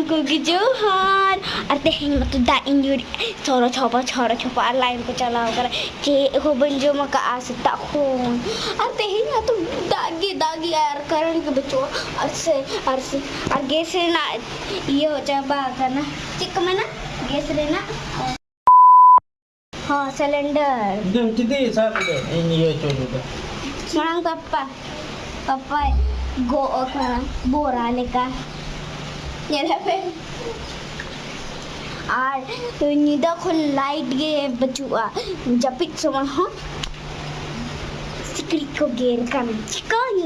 को गिजोहार अरे हेंग मत दा इंजुरी छोरो छोपा लाइन को चलाओ कर के हो बंजो मका आसता खून अरे हेंग तो दागी यार करन के बच्चों अरसे और गैस रे ना ये हो चाबा करना चिक में ना गैस रे ना हाँ cylinder Dum tidi sabi deh ini yo coba. Sekarang papa go करना बोरा लेकर ये रहे और निदा को लाइट गे बचुआ जपित समझ हाँ सिकरी को गेर करना चिकन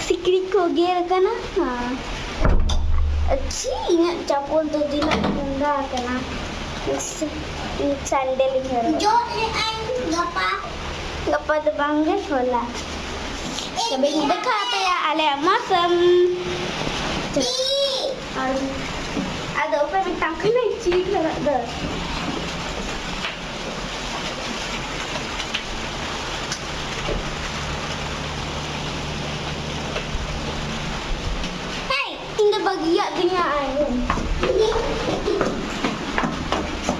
सिकरी को गेर करना हाँ अच्छी ना चापोल तो दिन गंदा करना सैंडल ही जो गप्पा तो बांगे होला कभी दिखाते हैं आले मौसम ada apa yang tangkap ni cik ada hey ini bagian dunia air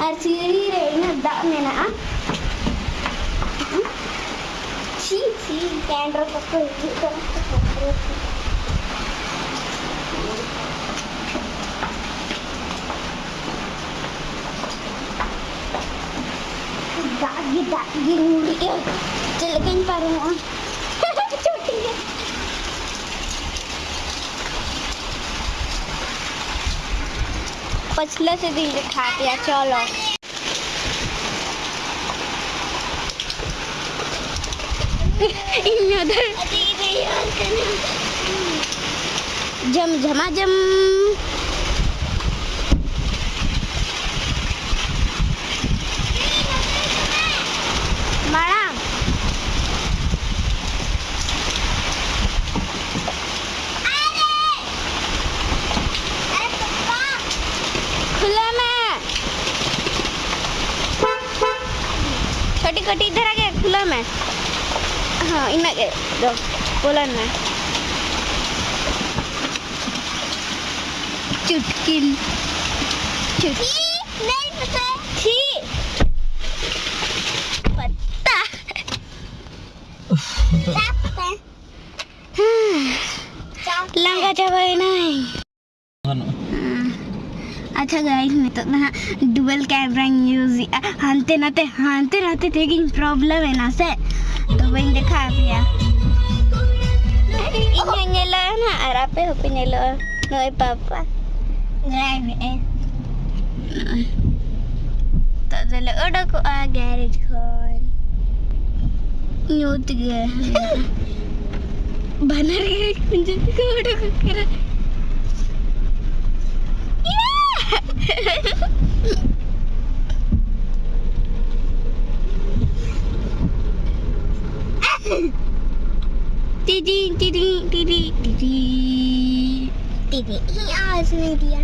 asiri rena dak mena ah ची कैंडर पकड़ दागी मुड़ी चल कहीं पर हूँ छोटी है पछले से दिन दिखा दिया चलो जम झमाझम मारा खुला में छोटी छोटी इधर आ गया खुला में हाँ इन्हें के दो बोलन में चुटकिल नहीं पता छी पता लंगा चबायेना अच्छा गाइस मैं तो ना डुअल कैमरा यूज हानते नाते टेकिंग प्रॉब्लम है ना से तो वही देखा दिया ini nyala na arape hopi nyala noy papa drive tak jala udah ko a garage khon nyut gaya banar garage punjab ko udah ko kira Tidi. Iya, sini dia.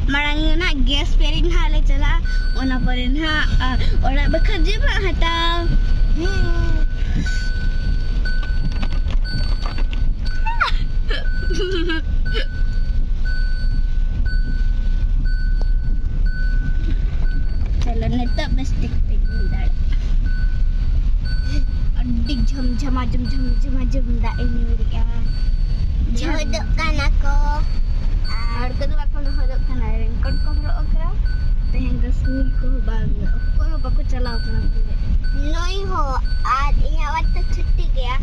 Marangnya nak gas perin hale cala, ona perin ha, orang bekerja pak hata. Cala neta bestik pegundar. Adik jam dah ini dia. Hodok kan aku. Harga tu aku nak hodok kan raincoat ko hodok kara. Tahen ka school ko bag. Ko baku chala apna. Noi ho aaj यहाँ वक्त छुट्टी गया.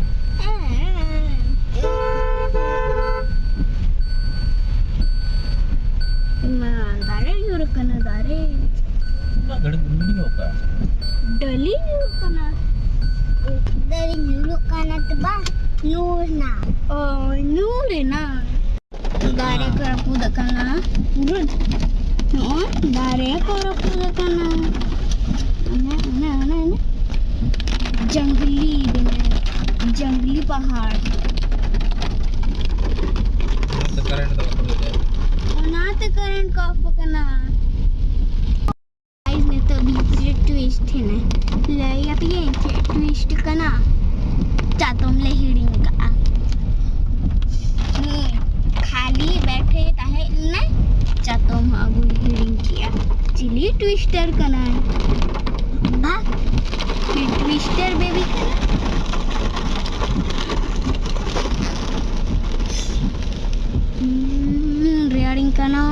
दारे युरक ना दारे. डली युरक ना. Dari nyuluk kana teba nurna oh nurena dare karapuda kana urut no dare karapuda kana ana जंगली पहाड़ करंट का पकना गाइस ने तो बीच ट्विस्ट है ना ले आप ये ट्विस्ट करना चातुम ले हिडिंग का चिली ट्विस्टर कना भाग ट्विस्टर बेबी रेयरिंग कना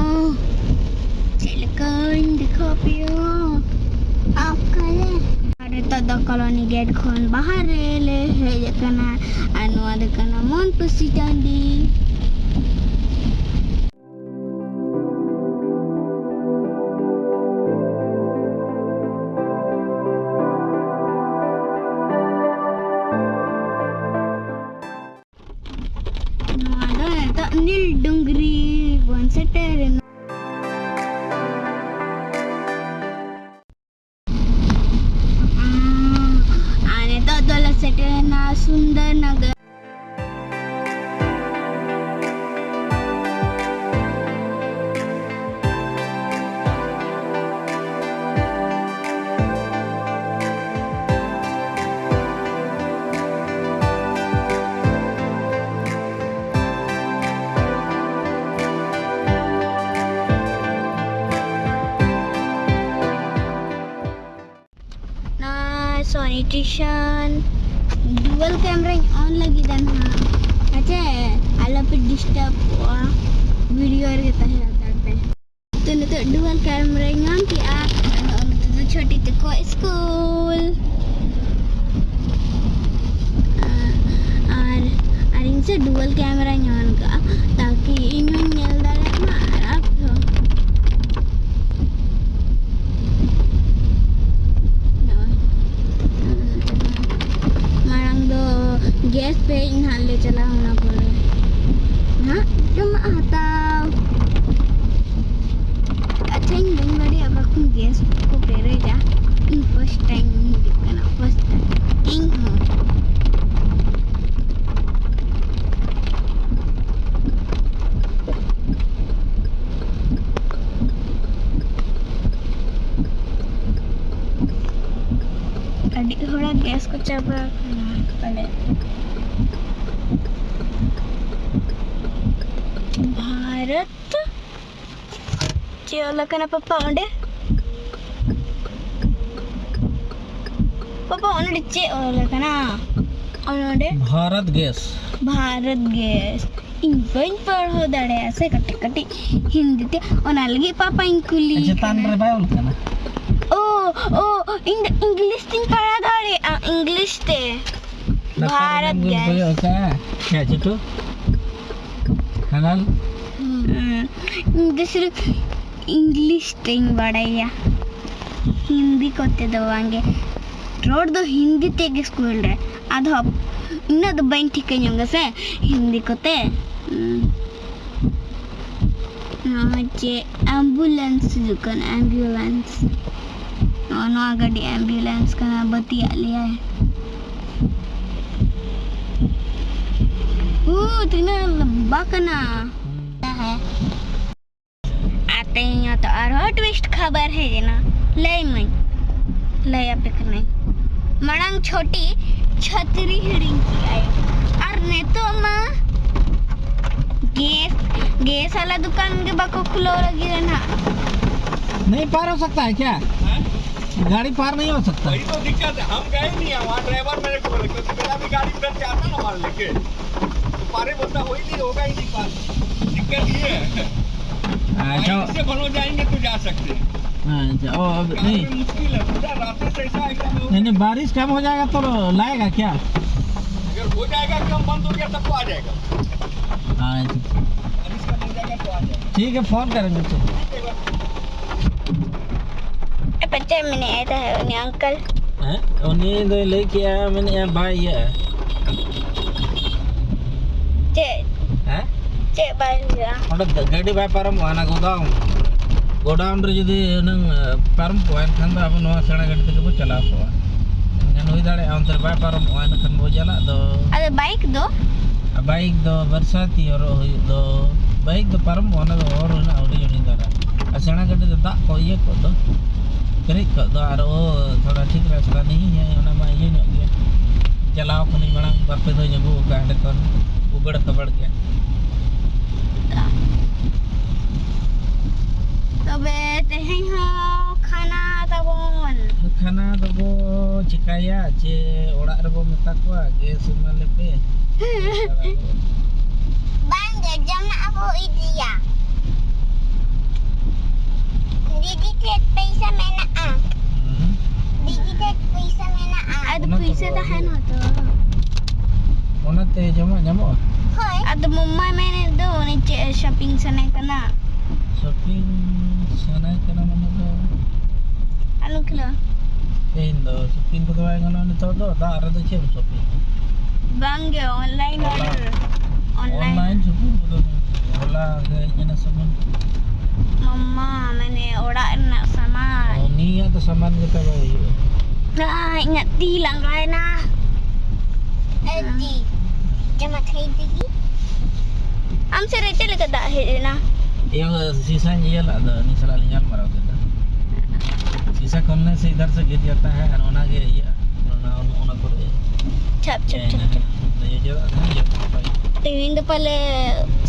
चिलकन दिखा पियो आप कले अरे तो कॉलोनी गेट खोन बाहर ले है कना अनुवाद कना मन पसी टांडी नील डुंगरी वन सेटर आणि तो दोला सेटर ना सुंदर नगर सैनिटेशन डुअल कैमरा ऑन लगी dan ha aja ala pe disturb video ar kita है पे तो न तो dual camera ngam ki a तो छोटी तो को स्कूल और इनसे डुअल कैमरा ऑन का ताकि इन nyel dare marap गैस पे इन्हाले चला होना बोले हाँ तुम आता अच्छा इन दिन बड़ी अब रखूं गैस को पेरे जा इन फर्स्ट टाइम नहीं दिखना फर्स्ट टाइम हाँ अभी थोड़ा गैस को चाबा पड़े भारत चलो कना पापा ओंडे पापा ओंडे चे ओले कना ओंडे भारत गैस इंपन पढ़ो दड़े ऐसे कटे कटे हिंदी ते ओना लगी पापा इंकुली अच्छा तान रे बाय कना ओ इंग्लिश तीन पढ़ा दड़े इंग्लिश ते भारत गैस क्या चिटू हनल दूसरे इंग्लिश टिंग बढ़ाया हिंदी कोते दवांगे रोड दो हिंदी तेगे स्कूल रे आधा इन्ना तो बैंक ठीक करेंगे से हिंदी कोते जे एम्बुलेंस दुकान एम्बुलेंस नो गाड़ी एम्बुलेंस का बतिया लिया है तीना लंबा कना है आते हैं यहाँ तो और ट्विस्ट खबर है ये ना ले आप करने मड़ंग छोटी छतरी हिडिंग की आई और ने तो माँ गैस वाला दुकान के बाको खुलो लगी रहना नहीं पार हो सकता है क्या गाड़ी पार नहीं हो सकता वही तो दिक्कत है हम गए नहीं है वहाँ ड्राइवर मेरे को बोले क्योंकि मेरा भी गाड़ी उधर से आता ना मार लेके पारे बोलता हो ही नहीं होगा ही नहीं पास दिक्कत ये है इससे भलो जाएंगे तो जा सकते हैं अच्छा ओ अब नहीं मुश्किल है पूरा रास्ते से ऐसा नहीं बारिश कम हो जाएगा तो लाएगा क्या अगर हो जाएगा कम बंद हो गया तब तो आ जाएगा अच्छा बारिश कम हो जाएगा तो आ जाएगा ठीक है फोन करेंगे तो बच्चे मैंने आया है उन्हें अंकल हैं उन्हें दो लेके आया मैंने भाई है चे भाई गाड़ी भाई परम वाना गोडाउन रे जदी नंग परम पॉइंट खान अब नवा सेना गाड़ी तक चला को एनगन होई दाड़े अंतर भाई परम वान खान बो जाला दो अरे बाइक दो बरसाती और दो बाइक दो परम वाना दो और ना और जणी दाड़ा सेना गाड़ी दा को ये को दो करी को दो और थोड़ा ठीक रास्ता नहीं है ओना मा ये नो गया चलाओ कोनी मणंग बापे दो जगो गांडे को उगड़ कबड़ के तबे ते हैं tabon. Kana do bo cikaya je orak rebo meta ko ge semua lepe. Bang jam nak apa itu ya? Digital पैसा में ना आ digital पैसा में ना आ ada पैसा tahan होता Mana te jama nyamo? होय ada mumma मैंने दो नीचे shopping sana kana Shopping sana kana mana do? anu kilo Indo shopping ko ay ngano nito do da ara do chem shopping. bang ge online order Online shopping ko do. Wala ge nyana saman. mama मैंने order nak saman Oh ni atau saman kita bayi. nah ingat tilang kan nah di jama khai digi हमसे रेचे लेकर दा है ना Yang sisanya ya lah ada ni salah linyal marah kita. Sisa खोलने से इधर से गिर जाता है और ओना के ये ओना को छप छप छप ये जो है तो हिंद पहले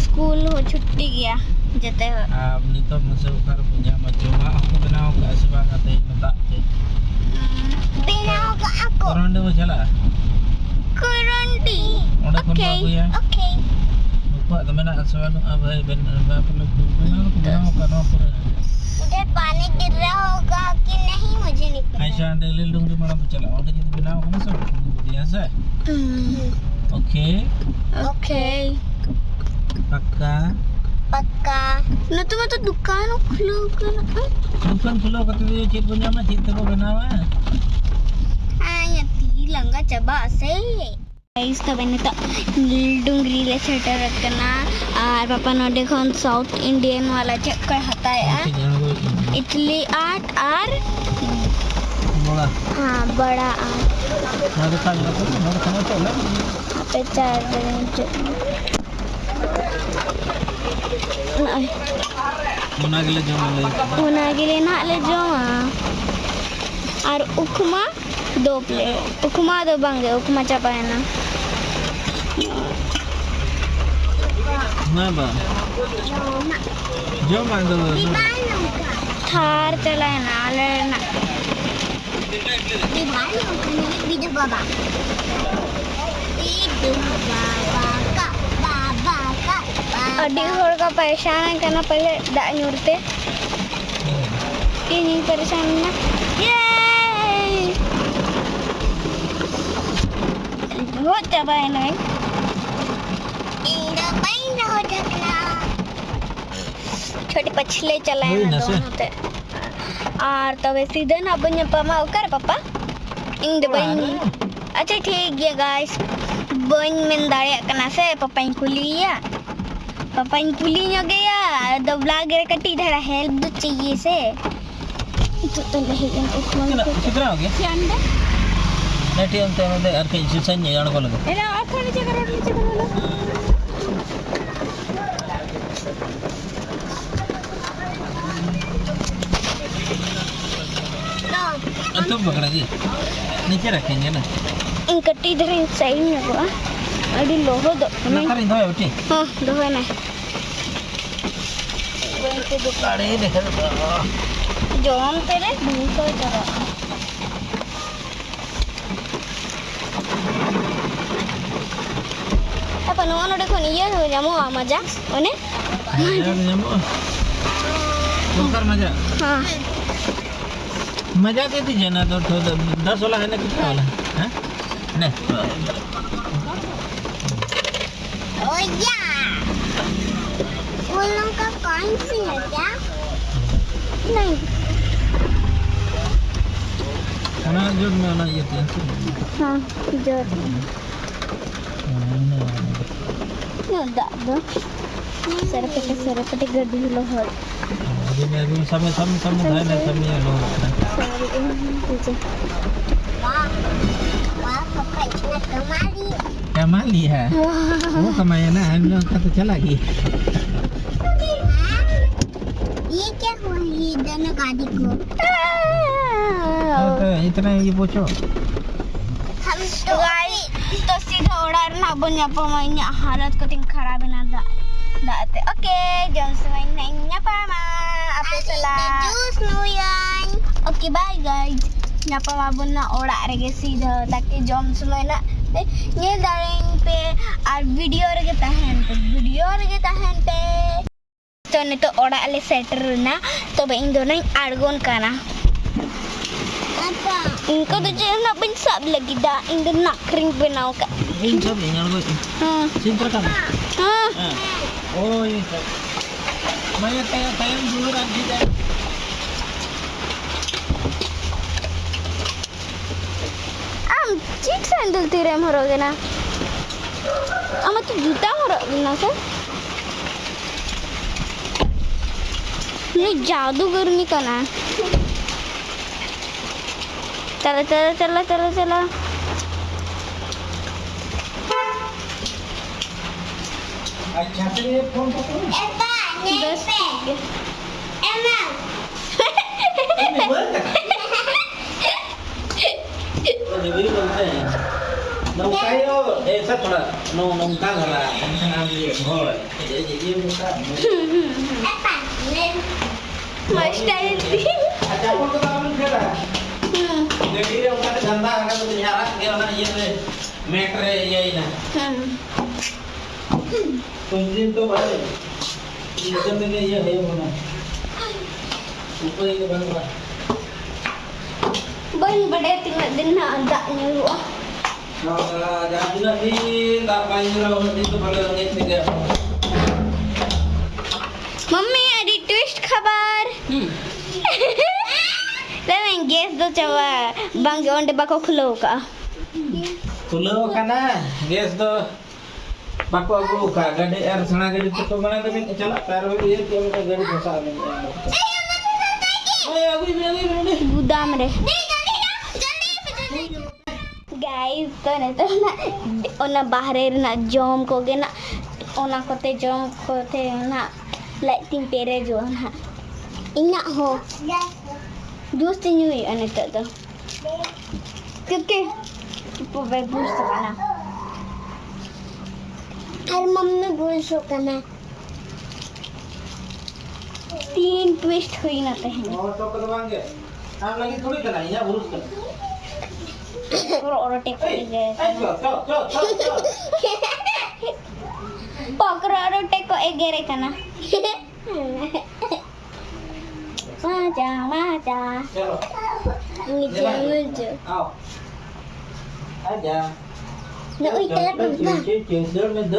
स्कूल हो छुट्टी गया जते अब ni तो masih ukar punya macam aku बनाओ का sebab kata minta ke बनाओ का aku orang dia macam kurandi Orang kon bagu ya okay lupa teman nak soal apa ben apa lu बनाओ का नो पर उधर पानी गिर रहा होगा कि नहीं मुझे नहीं पता Aisyah anda lindung di mana tu cala orang jadi बनाओ kan so biasa okey okay पक्का पक्का ना तो मैं तो दुकान खुलो कर दुकान खुलो kata dia cik punya mah cik tu बनावा आया तिलंगा चबा से गाइस तो मैंने तो डुंगरी ले सेटर रखना और पापा ने देखो साउथ इंडियन वाला चक्कर हटाया इडली आट और बोला हाँ बड़ा आट मैं तो खाली तो मैं खाना चला पे चार मुना के लिए ना ले जाओ और उपमा 2 प्लेट उपमा 2 बांगे उपमा चपायना ना बा जो मांग दो थार चलाना लेना वीडियो बाबा अड्डी होड़ का परेशान करना पहले दा न्यूरते ini perasan na yay हो Chabayena इंदा बाइन हो ढकना छोटे पछले चलाए ना दोनों ते और तब सीधे ना बन पामा कर पापा इंदा बाइन अच्छा ठीक है गाइस बन में दाड़े करना से पापा इन कुलिया पापा इन कुलिया गया द ब्लॉग कटी धरा हेल्प दो चाहिए से तो नहीं कितना हो गया अंडा नेटी अंत में यार के सिसन्य जान को लगा एला आखो नीचे करो तो पकड़ा जी नीचे रखेंगे ना इन कट्टी इधर इन साइड में को अड़ी लोहो दो ना कर दो बेटी हां दो है ना तो दुकाने देख जो हम तेरे दूसरा जगह apa nongon udah kon iya tuh nyamu manja one nyamu bukan मजा हाँ मजा देती जना तो 10 वाला है ना कितना वाला हैं नहीं oh ya उन का कौन सी है क्या नहीं ना जो में ना ये तो हाँ जो dah serapete gadi lohor jadi baru sama dah na kami ya lohor wah papa इतना कमाली कमाली है वो कमाया ना हम लोग का तो चला गई ये क्या हुआ ये दोनों गाड़ी को तो इतना ये पूछो हम तो गाड़ी तो सीधा उड़ा ना punya pemainnya halat keting kharabe nada date oke jam semuanya apa ma apa salah jus nuyan okay bye guys nyapa babon na orak rege sida takke jom semua nak nyel daring pe ar video rege tahen pe to ne to orak le setter na to be indo nang argon kana apa ingko to je nak pensap lagi dah indo nak kering benau ka Ini siapa yang ngalgo? Sintra kan? Oh ini. Maya tayang dulu lagi dah. Cheek sandal तेरे में मरोगे ना अम्मा तू जूता मरोगे ना sir ये जादूगर नहीं करना चला चला चला चला चला अच्छा से फोन पकड़ो बस एम्मा Dewi बोलते हैं नौका यो ऐसा थोड़ा नौका घरा टेंशन आ गई हो ये मुका मस्त है अच्छा कौन तो काम करा गड्डी रे उनका धंधा है तो बिहार के ना ये मैटर ये ही ना कुछ दिन तो भाई ये सब में ये है होना ऊपर ये बन रहा बन बड़े तीन दिन ना अंदर नहीं हुआ jadi nanti tak panggil orang itu pada orang itu dia. Mummy अरे ट्विस्ट खबर लेकिन गैस दो चवा बंग ओंडे बको खुलो का ना गैस दो बको अगु का गाड़ी एर सना गाड़ी तो mana tapi चला पैर में ये क्या मेरा गाड़ी फंसा में ओए अभी गुदाम रे गाइस तो ने तो ना ओना बाहरे ना जॉम को गे ना ओना कोते जॉम कोते ना लाइटिंग पेरे जो ना इना हो जूस तीनू अने तो क्योंकि वो बूस्ट करना और मम्मी बूस्ट करना 3 ट्विस्ट हुई ना तहन और तो करवाएंगे आप लगी थोड़ी करना या बूस्ट करना और टेक गए चल पकड़ो और टेक को एक गेरे करना माजा चलो नीचे आओ आजा ना उई तेरा दर में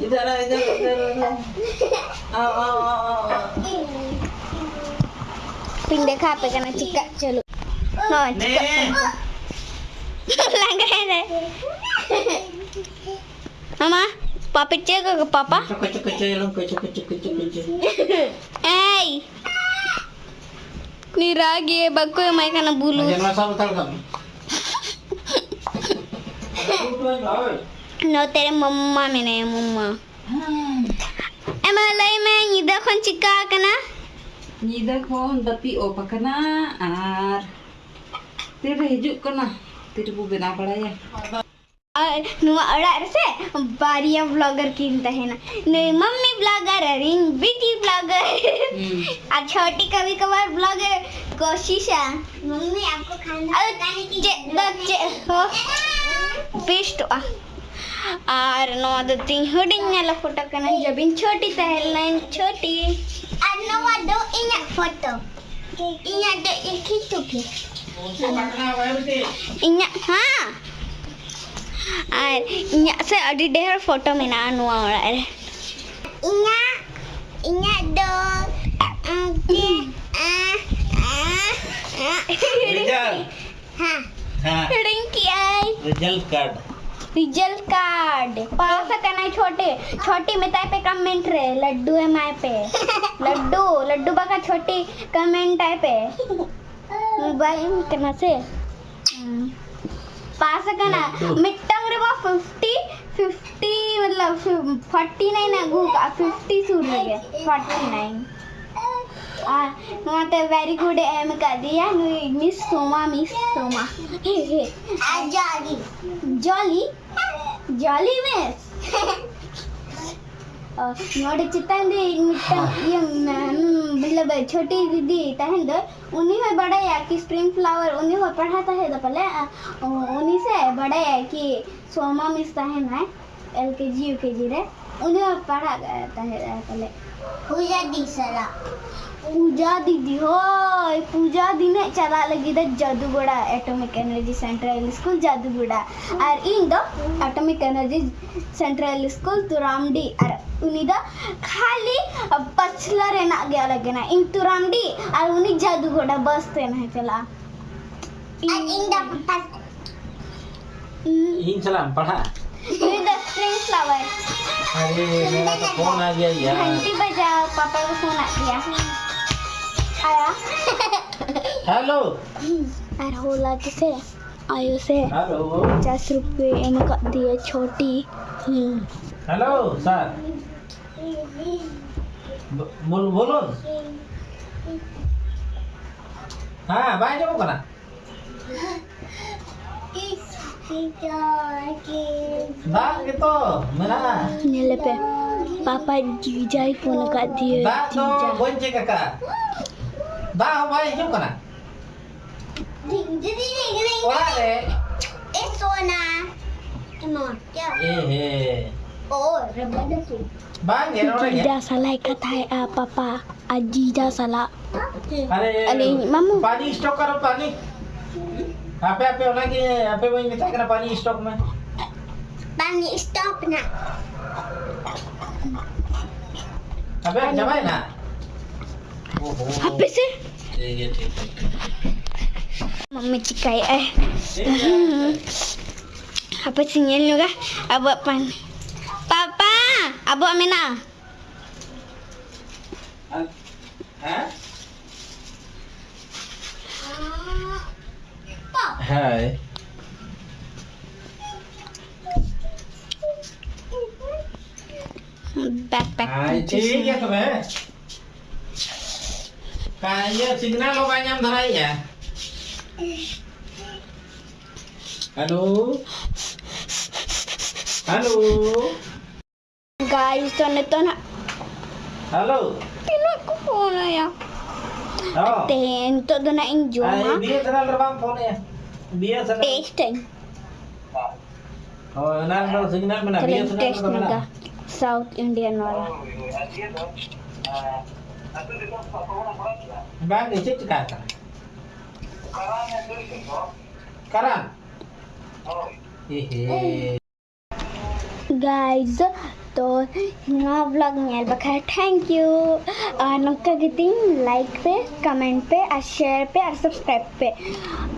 तेरा इधर आओ पिंग देखा पे करना चिक्का चलो हाँ चिक्का लग रहे थे मामा पापा चेक करो पापा ऐ निराग ये बक्को मैं कहना बुलू No तेरे मम्मा में नहीं मम्मा एमएलए में ये देखो चिक्का कना ये देखो दती ओपा कना आर तेरे हिजुक कना तेरे को बिना पड़ा है और नुआ अड़ार से बारिया ब्लॉगर कीनता है ना नहीं मम्मी ब्लॉगर रिंग बिटी ब्लॉगर आ छोटी कभी कभार ब्लॉगर कोशिश है मम्मी आपको खाना हो बेस्ट और नवा दो तीन हुडिंग नेला फोटो कना जब इन छोटी तहलनाइन छोटी और नवा दो इन फोटो इन्या दो एक ही टुकी इन्या हाँ और इन्या से अड़ी ढेर फोटो में ना नुआ वाला है इन्या दो हाँ रिंकी आई रिजल्ट कार्ड पास करना है छोटी में ताई पे कमेंट रे लड्डू है माय पे लड्डू बका छोटी कमेंट है पे मोबाइल करना से पास करना मिट्टंग रे वो 50 मतलब 49 ना गु का 50 सूट लगे 49 नोते वेरी गुड एम का दिया मिस सोमा जॉली मिस नोड़े चितान दे मतलब छोटी दीदी तहन दो उन्हीं में बड़ा है कि स्प्रिंग फ्लावर उन्हीं में पढ़ाता है तो पहले उन्हीं से बड़ा है कि सोमा मिस तहन है LKG UKG रे उन्हीं में पढ़ा था है पहले पूजा दीदी हो पूजा दी ने चला लगी the Jaduguda atomic energy central school Jaduguda और इन दो एटॉमिक एनर्जी सेंट्रल स्कूल तुरामडी और उन्हीं दा खाली पछला रहना गया लगे ना इन तुरामडी और उन्हीं जादूगोड़ा बस ते ना चला इन चला पढ़ा इन द स्प्रिंग फ्लावर अरे मेरा तो फोन आ गया यार घंटी बजाओ पापा को फोन आ गया आया हेलो और होला किसे आयो से हेलो 50 रुपए इनका दिए छोटी हेलो सर बोलो हाँ बाय जाओ कना दा gitu mana नीले पे पापा जीजा ही फोन कर दिए दा तो bonce kakak दा बाय जाओ कना ओला रे bang ya orang ya जीजा salah kata है पापा आज जीजा salah अरे मामू पानी स्टॉक करो पानी apa lagi apa yang minta kena पानी स्टॉक में पानी स्टॉप ना apa Chabayena apa sih ठीक है mummy चिकाई apa sinyal juga abang pan papa abang Amina Hai backpack ठीक है तुम्हें kayak signal lo banyak taray ya halo halo guys तो ना halo Pila ko phone ya oh Tahen to do na enjoy ay dia kenal terbang phone ya dia senang tasting oh kenal signal mana dia kalian taste senang naga South Indian wala bang isi cekak karan guys तो नवा vlog में बखैर thank you और नक्का गिती like पे comment पे और share पे और subscribe पे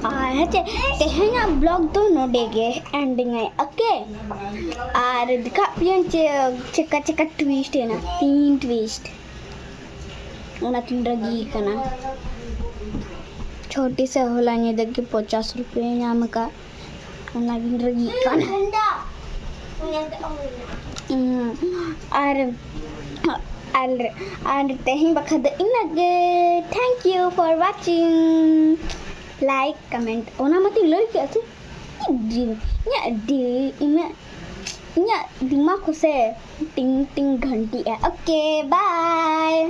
और हचे तेहना ब्लॉग तो नो देगे एंडिंग है ओके और दिखा पियन चेका चेका ट्विस्ट है ना 3 ट्विस्ट उना 3 रगी कना छोटी से होला ने दगे 50 रुपए नाम का उना 3 रगी कना और तेही बखद इनगे thank you for watching like comment ओना मती लई के আছে दिमाग से टिंग टिंग घंटी है ओके बाय